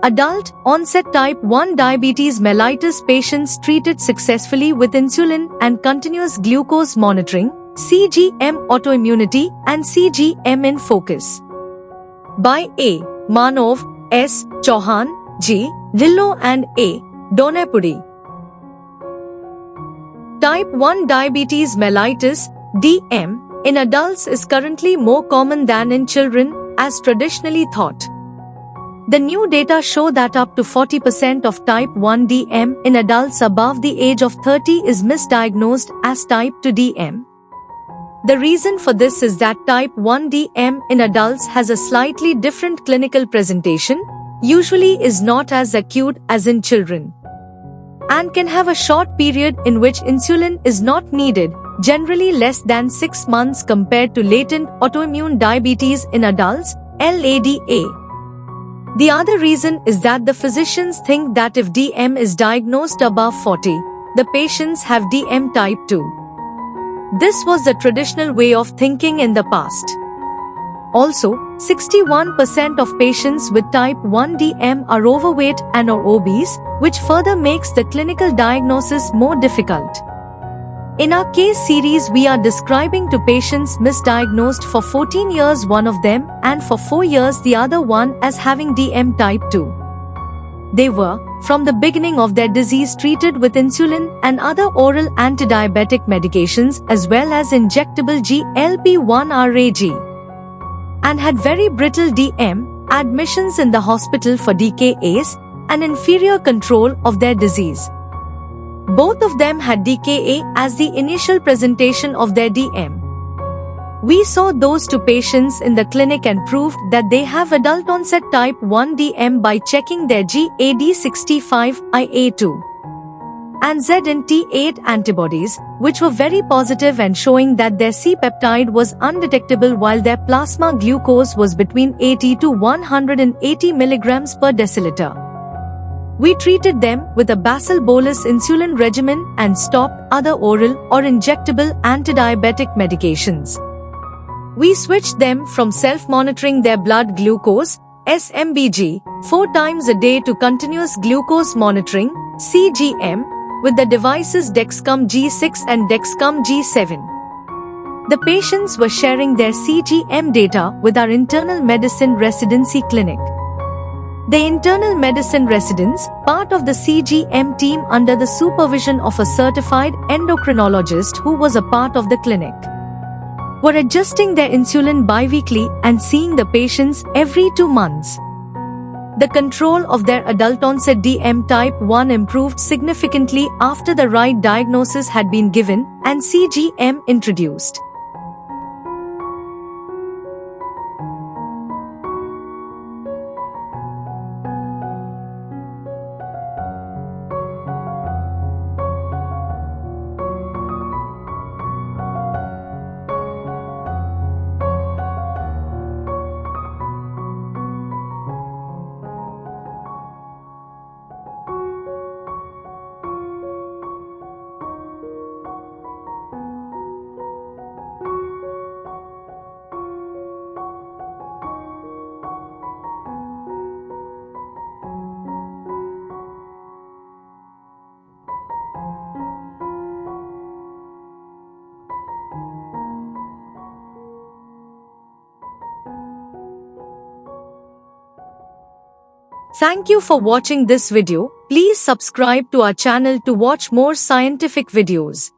Adult onset type 1 diabetes mellitus patients treated successfully with insulin and continuous glucose monitoring, CGM autoimmunity and CGM in focus. By A. Manov, S. Chauhan, J. Dhillon and A. Donepudi. Type 1 diabetes mellitus, DM, in adults is currently more common than in children, as traditionally thought. The new data show that up to 40% of type 1 DM in adults above the age of 30 is misdiagnosed as type 2 DM. The reason for this is that type 1 DM in adults has a slightly different clinical presentation, usually is not as acute as in children, and can have a short period in which insulin is not needed, generally less than 6 months compared to latent autoimmune diabetes in adults, LADA. The other reason is that the physicians think that if DM is diagnosed above 40, the patients have DM type 2. This was the traditional way of thinking in the past. Also, 61% of patients with type 1 DM are overweight and or obese, which further makes the clinical diagnosis more difficult. In our case series, we are describing two patients misdiagnosed for 14 years, one of them, and for 4 years the other one, as having DM type 2. They were, from the beginning of their disease, treated with insulin and other oral antidiabetic medications as well as injectable GLP-1 RAG, and had very brittle DM, admissions in the hospital for DKAs, and inferior control of their disease. Both of them had DKA as the initial presentation of their DM. We saw those two patients in the clinic and proved that they have adult onset type 1 DM by checking their GAD65IA2 and ZNT8 antibodies, which were very positive and showing that their C-peptide was undetectable while their plasma glucose was between 80 to 180 mg per deciliter. We treated them with a basal bolus insulin regimen and stopped other oral or injectable antidiabetic medications. We switched them from self-monitoring their blood glucose, SMBG, 4 times a day to continuous glucose monitoring, CGM, with the devices Dexcom G6 and Dexcom G7. The patients were sharing their CGM data with our internal medicine residency clinic. The internal medicine residents, part of the CGM team under the supervision of a certified endocrinologist who was a part of the clinic, were adjusting their insulin biweekly and seeing the patients every 2 months. The control of their adult onset DM type 1 improved significantly after the right diagnosis had been given and CGM introduced. Thank you for watching this video. Please subscribe to our channel to watch more scientific videos.